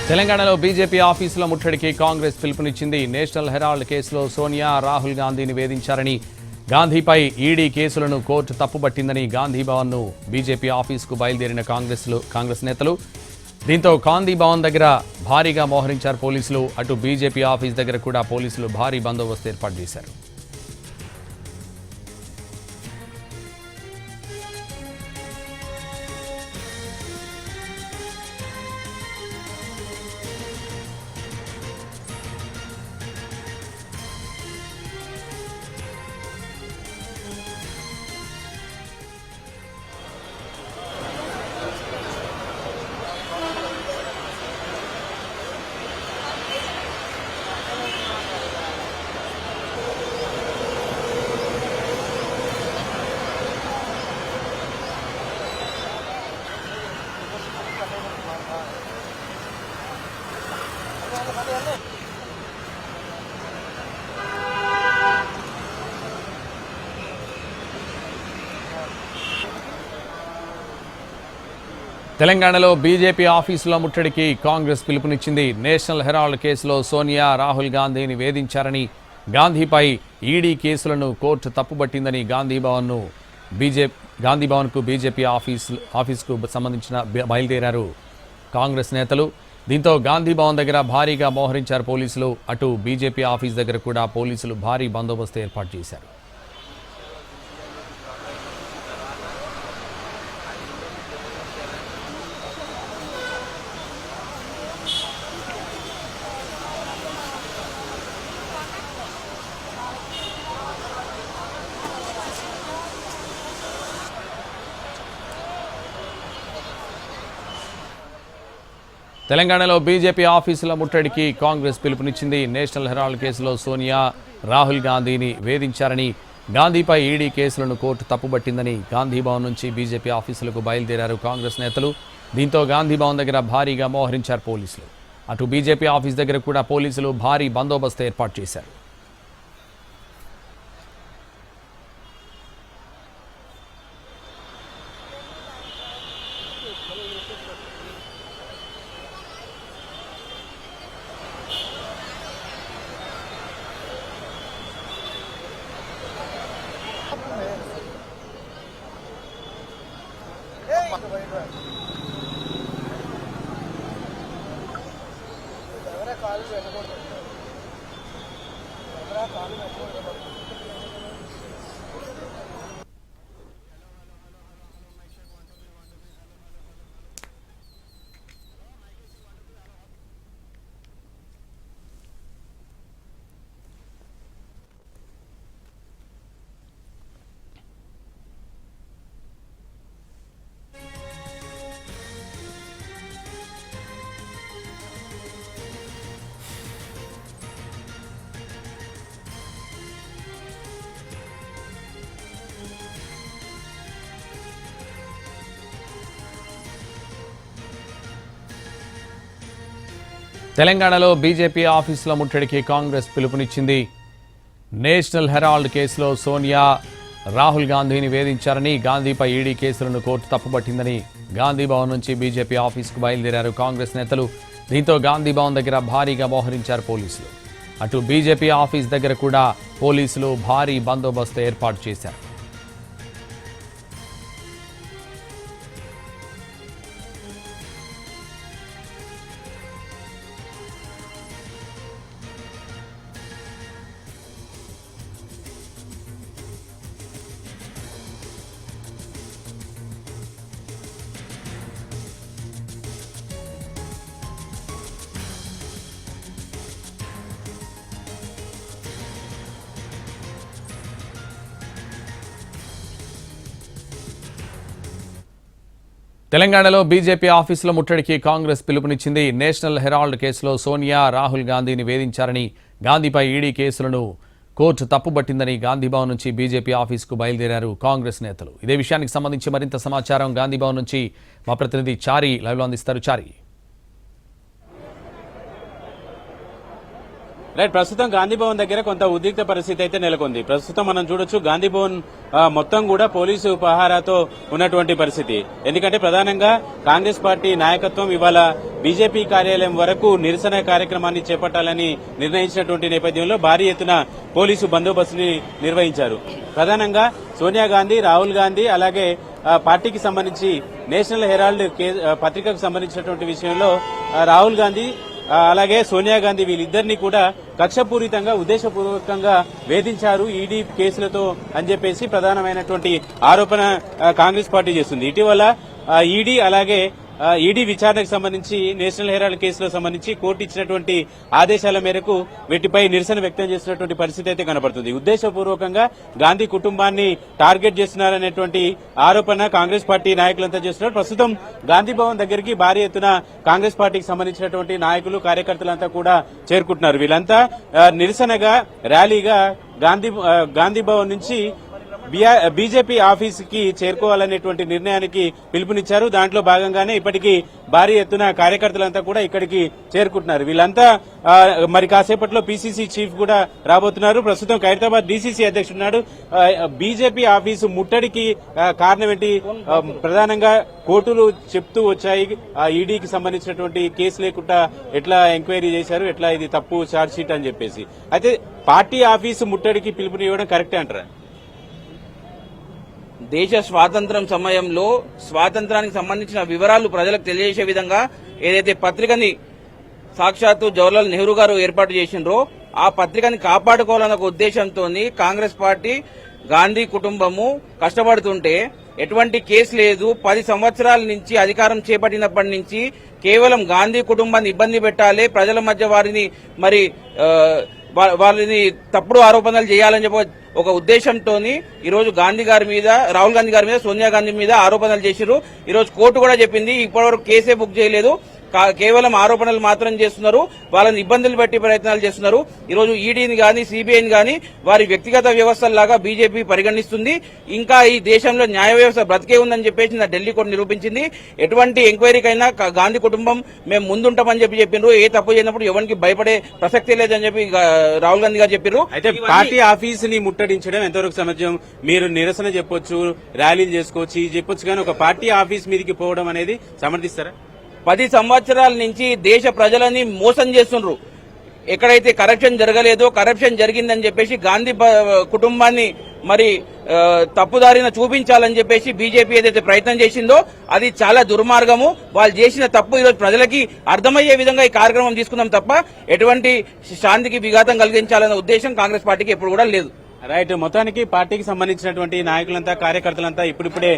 తెలంగాణలో బీజేపీ ఆఫీసుల ముట్టడికి కాంగ్రెస్ పిలుపునిచ్చింది. నేషనల్ హెరాల్డ్ కేసులో సోనియా, రాహుల్ గాంధీని వేధించారని, గాంధీపై ఈడీ కేసులను కోర్టు తప్పుబట్టిందని గాంధీ భవన్ను బీజేపీ ఆఫీసుకు బయలుదేరిన కాంగ్రెస్ నేతలు. దీంతో గాంధీ భవన్ దగ్గర భారీగా మోహరించారు పోలీసులు. అటు బీజేపీ ఆఫీస్ దగ్గర కూడా పోలీసులు భారీ బందోబస్తు ఏర్పాటు చేశారు. తెలంగాణలో బీజేపీ ఆఫీసుల ముట్టడికి కాంగ్రెస్ పిలుపునిచ్చింది. నేషనల్ హెరాల్డ్ కేసులో సోనియా, రాహుల్ గాంధీని వేధించారని, గాంధీపై ఈడీ కేసులను కోర్టు తప్పుబట్టిందని గాంధీ భవన్కు బీజేపీ ఆఫీసుకు సంబంధించిన బయలుదేరారు కాంగ్రెస్ నేతలు. దీంతో గాంధీ భవన్ దగ్గర భారీగా మోహరించారు పోలీసులు. అటు బీజేపీ ఆఫీస్ దగ్గర కూడా పోలీసులు భారీ బందోబస్తు ఏర్పాటు చేశారు. తెలంగాణలో బీజేపీ ఆఫీసుల ముట్టడికి కాంగ్రెస్ పిలుపునిచ్చింది. నేషనల్ హెరాల్డ్ కేసులో సోనియా, రాహుల్ గాంధీని వేధించారని, గాంధీపై ఈడీ కేసులను కోర్టు తప్పుబట్టిందని గాంధీ భవన్ నుంచి బీజేపీ ఆఫీసులకు బయలుదేరారు కాంగ్రెస్ నేతలు. దీంతో గాంధీ భవన్ దగ్గర భారీగా మోహరించారు పోలీసులు. అటు బీజేపీ ఆఫీస్ దగ్గర కూడా పోలీసులు భారీ బందోబస్తు ఏర్పాటు చేశారు. తెలంగాణలో బీజేపీ ఆఫీసుల ముట్టడికి కాంగ్రెస్ పిలుపునిచ్చింది. నేషనల్ హెరాల్డ్ కేసులో సోనియా, రాహుల్ గాంధీని వేధించారని, గాంధీపై ఈడీ కేసులను కోర్టు తప్పుబట్టిందని గాంధీ భవన్ నుంచి బీజేపీ ఆఫీసుకు బయలుదేరారు కాంగ్రెస్ నేతలు. దీంతో గాంధీ భవన్ దగ్గర భారీగా మోహరించారు పోలీసులు. అటు బీజేపీ ఆఫీస్ దగ్గర కూడా పోలీసులు భారీ బందోబస్తు ఏర్పాటు చేశారు. తెలంగాణలో బీజేపీ ఆఫీసుల ముట్టడికి కాంగ్రెస్ పిలుపునిచ్చింది. నేషనల్ హెరాల్డ్ కేసులో సోనియా, రాహుల్ గాంధీని వేధించారని, గాంధీపై ఈడీ కేసులను కోర్టు తప్పుబట్టిందని గాంధీ భవన్ నుంచి బీజేపీ ఆఫీసుకు బయలుదేరారు కాంగ్రెస్ నేతలు. ఇదే విషయానికి సంబంధించి మరింత సమాచారం గాంధీ భవన్ నుంచి మా ప్రతినిధి చారి లైవ్లో అందిస్తారు. చారి, రైట్, ప్రస్తుతం గాంధీ భవన్ దగ్గర కొంత ఉద్రిక్త పరిస్థితి అయితే నెలకొంది. ప్రస్తుతం మనం చూడొచ్చు గాంధీ భవన్ మొత్తం కూడా పోలీసు పహారాతో ఉన్నటువంటి పరిస్థితి. ఎందుకంటే ప్రధానంగా కాంగ్రెస్ పార్టీ నాయకత్వం ఇవాళ బీజేపీ కార్యాలయం వరకు నిరసన కార్యక్రమాన్ని చేపట్టాలని నిర్ణయించినటువంటి నేపథ్యంలో భారీ ఎత్తున పోలీసు బందోబస్తుని నిర్వహించారు. ప్రధానంగా సోనియా గాంధీ, రాహుల్ గాంధీ అలాగే పార్టీకి సంబంధించి నేషనల్ హెరాల్డ్ పత్రికకు సంబంధించినటువంటి విషయంలో రాహుల్ గాంధీ అలాగే సోనియా గాంధీ వీళ్ళిద్దరినీ కూడా కక్షపూరితంగా ఉద్దేశపూర్వకంగా వేధించారు ఈడీ కేసులతో అని చెప్పేసి ప్రధానమైనటువంటి ఆరోపణ కాంగ్రెస్ పార్టీ చేస్తుంది. ఇటీవల ఈడీ అలాగే ఈడీ విచారణకు సంబంధించి నేషనల్ హెరాల్డ్ కేసులో సంబంధించి కోర్టు ఇచ్చినటువంటి ఆదేశాల మేరకు వీటిపై నిరసన వ్యక్తం చేస్తున్నటువంటి పరిస్థితి అయితే కనబడుతుంది. ఉద్దేశపూర్వకంగా గాంధీ కుటుంబాన్ని టార్గెట్ చేస్తున్నారనేటువంటి ఆరోపణ కాంగ్రెస్ పార్టీ నాయకులంతా చేస్తున్నారు. ప్రస్తుతం గాంధీ భవన్ దగ్గరికి భారీ ఎత్తున కాంగ్రెస్ పార్టీకి సంబంధించినటువంటి నాయకులు, కార్యకర్తలంతా కూడా చేరుకుంటున్నారు. వీళ్ళంతా నిరసనగా ర్యాలీగా గాంధీ భవన్ నుంచి బీజేపీ ఆఫీస్ కి చేరుకోవాలనేటువంటి నిర్ణయానికి పిలుపునిచ్చారు. దాంట్లో భాగంగానే ఇప్పటికీ భారీ ఎత్తున కార్యకర్తలంతా కూడా ఇక్కడికి చేరుకుంటున్నారు. వీళ్ళంతా మరి కాసేపట్లో పీసీసీ చీఫ్ కూడా రాబోతున్నారు. ప్రస్తుతం ఖైరతాబాద్ డీసీసీ అధ్యక్షుడున్నాడు. బీజేపీ ఆఫీసు ముట్టడికి కారణం ఏంటి? ప్రధానంగా కోర్టులు చెప్తూ వచ్చాయి ఈడీకి సంబంధించినటువంటి కేసు లేకుండా ఎట్లా ఎంక్వైరీ చేశారు, ఎట్లా ఇది తప్పు ఛార్జ్ షీట్ అని చెప్పేసి. అయితే పార్టీ ఆఫీసు ముట్టడికి పిలుపునివ్వడం కరెక్టే అంటారా? దేశ స్వాతంత్ర్యం సమయంలో స్వాతంత్రానికి సంబంధించిన వివరాలు ప్రజలకు తెలియజేసే విధంగా ఏదైతే పత్రికని సాక్షాత్తు జవహర్లాల్ నెహ్రూ గారు ఏర్పాటు చేసిండ్రో ఆ పత్రికని కాపాడుకోవాలన్న ఒక ఉద్దేశంతో కాంగ్రెస్ పార్టీ, గాంధీ కుటుంబము కష్టపడుతుంటే ఎటువంటి కేసు లేదు. 10 సంవత్సరాల నుంచి అధికారం చేపట్టినప్పటి నుంచి కేవలం గాంధీ కుటుంబాన్ని ఇబ్బంది పెట్టాలి, ప్రజల మధ్య వారిని మరి వాళ్ళని తప్పుడు ఆరోపణలు చేయాలని చెప్పి ఒక ఉద్దేశంతో ఈరోజు గాంధీ గారి మీద, రాహుల్ గాంధీ గారి మీద, సోనియా గాంధీ మీద ఆరోపణలు చేశారు. ఈరోజు కోర్టు కూడా చెప్పింది ఇప్పటివరకు కేసే బుక్ చేయలేదు, కేవలం ఆరోపణలు మాత్రం చేస్తున్నారు, వాళ్ళని ఇబ్బందులు పెట్టి ప్రయత్నాలు చేస్తున్నారు. ఈరోజు ఈడీని గాని సిబిఐని గాని వారి వ్యక్తిగత వ్యవస్థల్లాగా బీజేపీ పరిగణిస్తుంది. ఇంకా ఈ దేశంలో న్యాయ వ్యవస్థ బ్రతికే ఉందని చెప్పేసి ఢిల్లీ కోర్టు నిరూపించింది. ఎటువంటి ఎంక్వైరీకైనా గాంధీ కుటుంబం మేము ముందుంటామని చెప్పినారు. ఏ తప్పు చేయనప్పుడు ఎవరికి భయపడే ప్రసక్తే లేదని చెప్పి రాహుల్ గాంధీ గారు చెప్పారు. అయితే పార్టీ ఆఫీస్ ని ముట్టడించడం ఎంతవరకు సమాజం? మీరు నిరసన చెప్పొచ్చు, ర్యాలీలు చేసుకోవచ్చు, చెప్పొచ్చు, కానీ ఒక పార్టీ ఆఫీస్ మీదకి పోవడం అనేది సమర్థిస్తారా? 10 సంవత్సరాల నుంచి దేశ ప్రజలని మోసం చేస్తున్నారు. ఎక్కడైతే కరప్షన్ జరగలేదో కరప్షన్ జరిగిందని చెప్పేసి గాంధీ కుటుంబాన్ని మరి తప్పుదారిన చూపించాలని చెప్పేసి బీజేపీ ఏదైతే ప్రయత్నం చేసిందో అది చాలా దుర్మార్గము. వాళ్ళు చేసిన తప్పు ఈరోజు ప్రజలకి అర్థమయ్యే విధంగా ఈ కార్యక్రమం తీసుకున్నాం తప్ప ఎటువంటి శాంతికి విఘాతం కలిగించాలన్న ఉద్దేశం కాంగ్రెస్ పార్టీకి ఎప్పుడు కూడా లేదు. రైట్, మొత్తానికి పార్టీకి సంబంధించినటువంటి నాయకులంతా, కార్యకర్తలంతా ఇప్పుడిప్పుడే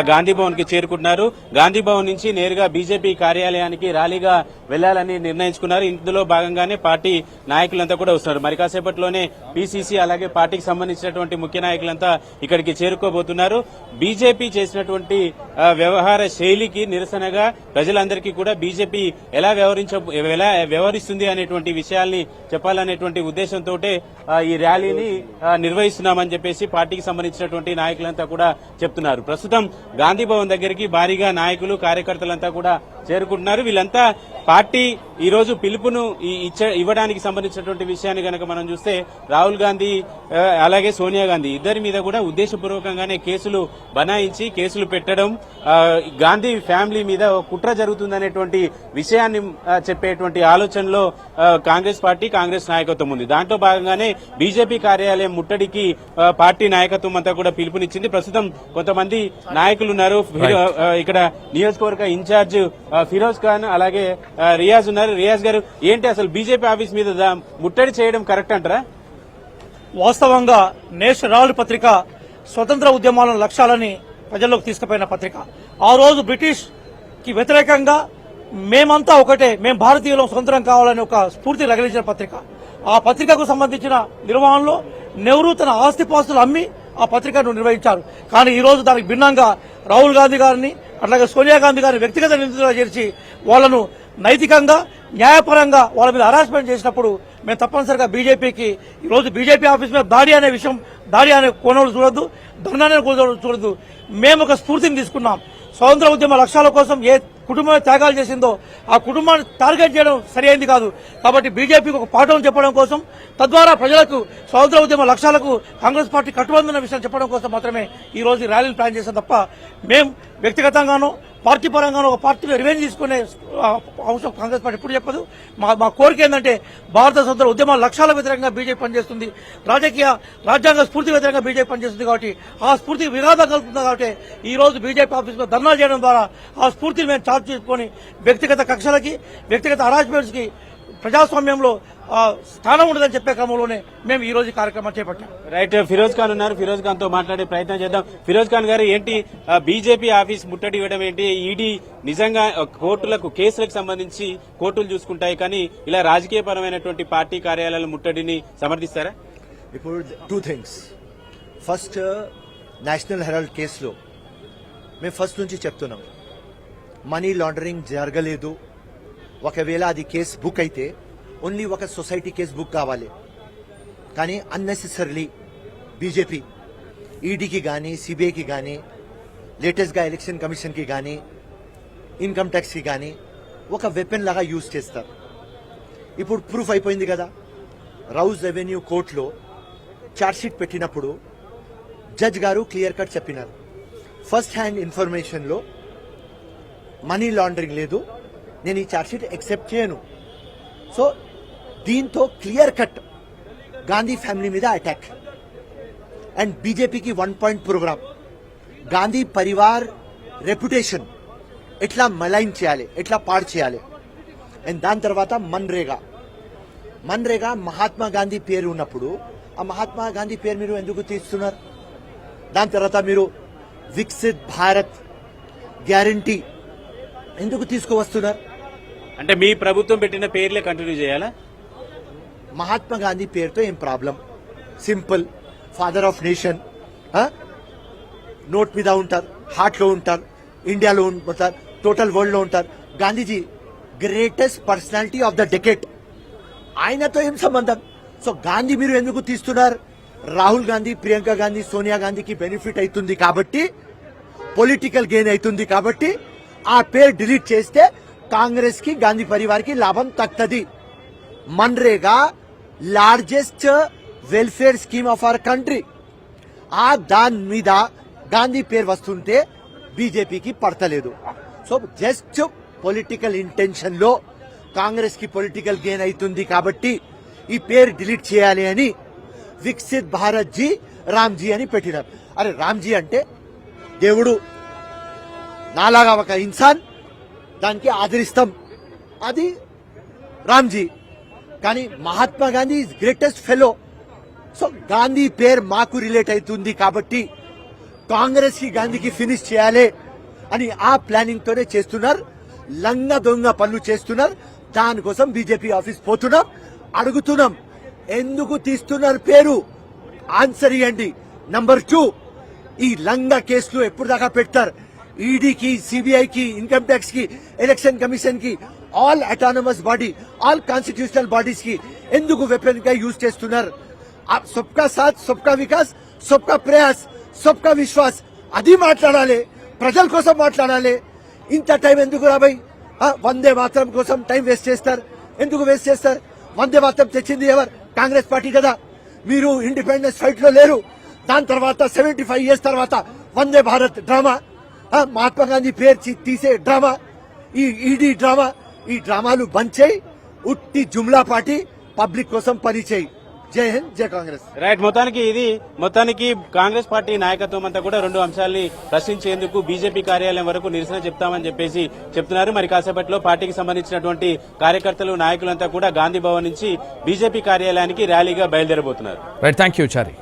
గాంధీ భవన్ కి చేరుకుంటున్నారు. గాంధీ భవన్ నుంచి నేరుగా బీజేపీ కార్యాలయానికి ర్యాలీగా వెళ్లాలని నిర్ణయించుకున్నారు. ఇందులో భాగంగానే పార్టీ నాయకులంతా కూడా వస్తున్నారు. మరి కాసేపట్లోనే పీసీసీ అలాగే పార్టీకి సంబంధించినటువంటి ముఖ్య నాయకులంతా ఇక్కడికి చేరుకోబోతున్నారు. బీజేపీ చేసినటువంటి వ్యవహార శైలికి నిరసనగా ప్రజలందరికీ కూడా బీజేపీ ఎలా వ్యవహరిస్తుంది అనేటువంటి విషయాల్ని చెప్పాలనేటువంటి ఉద్దేశంతో ఈ ర్యాలీని నిర్వహిస్తున్నామని చెప్పేసి పార్టీకి సంబంధించినటువంటి నాయకులంతా కూడా చెప్తున్నారు. ప్రస్తుతం గాంధీ భవన్ దగ్గరికి భారీగా నాయకులు, కార్యకర్తలంతా కూడా చేరుకుంటున్నారు. వీళ్ళంతా పార్టీ ఈ రోజు పిలుపును ఇవ్వడానికి సంబంధించినటువంటి విషయాన్ని గనక మనం చూస్తే రాహుల్ గాంధీ అలాగే సోనియా గాంధీ ఇద్దరి మీద కూడా ఉద్దేశపూర్వకంగానే కేసులు బనాయించి కేసులు పెట్టడం, గాంధీ ఫ్యామిలీ మీద కుట్ర జరుగుతుందనేటువంటి విషయాన్ని చెప్పేటువంటి ఆలోచనలో కాంగ్రెస్ పార్టీ, కాంగ్రెస్ నాయకత్వం ఉంది. దాంట్లో భాగంగానే బీజేపీ కార్యాలయం ముట్టడికి పార్టీ నాయకత్వం అంతా కూడా పిలుపునిచ్చింది. ప్రస్తుతం కొంతమంది నాయకులు ఉన్నారు. ఇక్కడ నియోజకవర్గ ఇన్ఛార్జ్ ఫిరోజ్ ఖాన్ అలాగే రియాజ్ ఉన్నారు. రియాజ్ గారు, ఏంటి అసలు బీజేపీ ఆఫీస్ మీద ముట్టడి చేయడం కరెక్ట్ అంటారా? వాస్తవంగా నేషనల్ హెరాల్డ్ పత్రిక స్వతంత్ర ఉద్యమాల లక్ష్యాలని ప్రజల్లోకి తీసుకుపోయిన పత్రిక. ఆ రోజు బ్రిటిష్ కి వ్యతిరేకంగా మేమంతా ఒకటే, మేం భారతీయులం, స్వతంత్రం కావాలని ఒక స్ఫూర్తి రగిలించిన పత్రిక. ఆ పత్రికకు సంబంధించిన నిర్వహణలో నెహ్రూ తన ఆస్తిపాస్తులు అమ్మి ఆ పత్రికను నిర్వహించారు. కానీ ఈ రోజు దానికి భిన్నంగా రాహుల్ గాంధీ గారిని అట్లాగే సోనియా గాంధీ గారిని వ్యక్తిగత నిందితులుగా చేర్చి వాళ్లను నైతికంగా, న్యాయపరంగా వాళ్ళ మీద హరాస్మెంట్ చేసినప్పుడు మేము తప్పనిసరిగా బీజేపీకి ఈరోజు బీజేపీ ఆఫీస్ మీద దాడి అనే విషయం, దాడి అనే కోణంలో చూడొద్దు, దండాన్ని చూడొద్దు. మేము ఒక స్ఫూర్తిని తీసుకున్నాం. స్వతంత్ర ఉద్యమ లక్ష్యాల కోసం ఏ కుటుంబం త్యాగాలు చేసిందో ఆ కుటుంబాన్ని టార్గెట్ చేయడం సరైనది కాదు. కాబట్టి బీజేపీకి ఒక పాఠం చెప్పడం కోసం, తద్వారా ప్రజలకు స్వాతంత్ర ఉద్యమ లక్ష్యాలకు కాంగ్రెస్ పార్టీ కట్టుబడిన విషయం చెప్పడం కోసం మాత్రమే ఈ రోజు ఈ ర్యాలీని ప్లాన్ చేశాం తప్ప మేం వ్యక్తిగతంగానో పార్టీ పరంగానో ఒక పార్టీ రివెంజ్ తీసుకునే అవసరం కాంగ్రెస్ పార్టీ ఎప్పుడు చెప్పదు. మా కోరిక ఏంటంటే భారత స్వతంత్ర ఉద్యమ లక్ష్యాలకు వ్యతిరేకంగా బీజేపీ పనిచేస్తుంది, రాజ్యాంగ స్ఫూర్తి వ్యతిరేకంగా బీజేపీ పనిచేస్తుంది. కాబట్టి ఆ స్ఫూర్తికి విఘాతం కలుగుతుంది. కాబట్టి ఈ రోజు బీజేపీ ఆఫీసులో ధర్నాలు చేయడం ద్వారా ఆ స్ఫూర్తిని మేము చార్జ్ చేసుకుని వ్యక్తిగత కక్షలకి, వ్యక్తిగత అరాజ్మెంట్స్ కి ప్రజాస్వామ్యంలో స్థానం ఉండదని చెప్పే క్రమంలోనే మేము ఈ రోజు కార్యక్రమం చేపట్టాం. రైట్, ఫిరోజ్ ఖాన్ ఉన్నారు. ఫిరోజ్ ఖాన్ తో మాట్లాడే ప్రయత్నం చేద్దాం. ఫిరోజ్ ఖాన్ గారు, ఏంటి బీజేపీ ఆఫీస్ ముట్టడి ఇవ్వడం ఏంటి? ఈడీ నిజంగా కోర్టులకు, కేసులకు సంబంధించి కోర్టులు చూసుకుంటాయి, కానీ ఇలా రాజకీయపరమైనటువంటి పార్టీ కార్యాలయాల ముట్టడిని సమర్థిస్తారా? ఇప్పుడు 2 థింగ్స్. ఫస్ట్, నేషనల్ హెరాల్డ్ కేసులో మేము ఫస్ట్ నుంచి చెప్తున్నాం, మనీ లాండరింగ్ జరగలేదు. ఒకవేళ అది కేసు బుక్ అయితే ఓన్లీ ఒక సొసైటీ కేసు బుక్ కావాలి. కానీ అన్నెసెసరీలీ బీజేపీ ఈడీకి కానీ, సిబిఐకి కానీ, లేటెస్ట్గా ఎలక్షన్ కమిషన్కి కానీ, ఇన్కమ్ ట్యాక్స్కి కానీ ఒక వెపన్ లాగా యూజ్ చేస్తారు. ఇప్పుడు ప్రూఫ్ అయిపోయింది కదా. రౌజ్ రెవెన్యూ కోర్టులో ఛార్జ్షీట్ పెట్టినప్పుడు జడ్జ్ గారు క్లియర్ కట్ చెప్పినారు, ఫస్ట్ హ్యాండ్ ఇన్ఫర్మేషన్లో మనీ లాండరింగ్ లేదు, నేను ఈ ఛార్జ్షీట్ యాక్సెప్ట్ చేయను. సో దీంతో క్లియర్ కట్ గాంధీ ఫ్యామిలీ మీద అటాక్. అండ్ బీజేపీకి 1 పాయింట్ ప్రోగ్రామ్, గాంధీ పరివార్ రెప్యుటేషన్ ఎట్లా మలైన్ చేయాలి, ఎట్లా పాడు చేయాలి. అండ్ దాని తర్వాత మన్రేగా మహాత్మా గాంధీ పేరు ఉన్నప్పుడు ఆ మహాత్మా గాంధీ పేరు మీరు ఎందుకు తీస్తున్నారు? దాని తర్వాత మీరు వికసిత్ భారత్ గ్యారంటీ ఎందుకు తీసుకువస్తున్నారు? అంటే మీ ప్రభుత్వం పెట్టిన పేర్లే కంటిన్యూ చేయాలా? మహాత్మా గాంధీ పేరుతో ఏం problem? Simple, father of nation. Note మీద ఉంటారు, హార్ట్ లో ఉంటారు, ఇండియాలో ఉంటారు, టోటల్ వరల్డ్ లో ఉంటారు. Gandhiji greatest personality of the decade. ఆయనతో ఏం సంబంధం? సో గాంధీ మీరు ఎందుకు తీస్తున్నారు? రాహుల్ గాంధీ, ప్రియాంక గాంధీ, సోనియా గాంధీకి బెనిఫిట్ అవుతుంది కాబట్టి, పొలిటికల్ గెయిన్ అవుతుంది కాబట్టి ఆ పేరు డిలీట్ చేస్తే కాంగ్రెస్ కి, గాంధీ పరివార్కి లాభం తక్కువది. MNREGA largest welfare scheme of our country. ఆ దాని మీద గాంధీ పేరు వస్తుంటే బీజేపీకి పడతలేదు. సో జస్ట్ పొలిటికల్ ఇంటెన్షన్ లో కాంగ్రెస్ కి పొలిటికల్ గెయిన్ అవుతుంది కాబట్టి ఈ పేరు డిలీట్ చేయాలి అని వికసిత్ భారత్ జీ రామ్జీ అని పెట్టినారు. అరే రామ్జీ అంటే దేవుడు, నాలాగా ఒక ఇన్సాన్, దానికి ఆదరిస్తాం, అది రామ్జీ. కానీ Mahatma Gandhi is greatest fellow. So Gandhi పేరు మాకు రిలేట్ అవుతుంది కాబట్టి కాంగ్రెస్ కి, గాంధీకి ఫినిష్ చేయాలి అని ఆ ప్లానింగ్ తోనే చేస్తున్నారు. లంగ దొంగ పనులు చేస్తున్నారు. దానికోసం బీజేపీ ఆఫీస్ పోతున్నాం, అడుగుతున్నాం ఎందుకు తీస్తున్నారు పేరు, ఆన్సర్ ఇవ్వండి. నంబర్ 2, ఈ లంగ కేసులు ఎప్పుడు దాకా పెడతారు? ఈడీకి, సిబిఐకి, ఇన్కమ్ ట్యాక్స్ కి, ఎలక్షన్ కమిషన్ కి, all autonomous body, all constitutional bodies కి ఎందుకు వెపన్ గా యూజ్ చేస్తున్నారు? సబ్కా సాత్, సబ్కా వికాస్, సబ్కా ప్రయాస్, సబ్కా విశ్వాస్ అది మాట్లాడాలి, ప్రజల కోసం మాట్లాడాలి. ఇంత టైం ఎందుకు రాబాయి? వందే మాత్రం కోసం టైం వేస్ట్ చేస్తారు. ఎందుకు వేస్ట్ చేస్తారు? వందే మాత్రం తెచ్చింది ఎవరు? కాంగ్రెస్ పార్టీ కదా. మీరు ఇండిపెండెన్స్ ఫైట్ లో లేరు. దాని తర్వాత 75 years తర్వాత వందే భారత్ డ్రామా, మహాత్మా గాంధీ పేరు తీసే డ్రామా, ఈ ఈడీ డ్రామా, ఈ డ్రామాలు బంద్ చేయి. ఉట్టి జుమ్లా పార్టీ పబ్లిక్ కోసం పని చేయి. జై హింద్, జై కాంగ్రెస్. రైట్, మొత్తానికి కాంగ్రెస్ పార్టీ నాయకత్వం అంతా కూడా 2 అంశాలని ప్రశ్నించేందుకు బీజేపీ కార్యాలయం వరకు నిరసన చెప్తామని చెప్పేసి చెప్తున్నారు. మరి కాసేపట్లో పార్టీకి సంబంధించినటువంటి కార్యకర్తలు, నాయకులంతా కూడా గాంధీ భవన్ నుంచి బీజేపీ కార్యాలయానికి ర్యాలీగా బయలుదేరబోతున్నారు. Right, thank you Chari.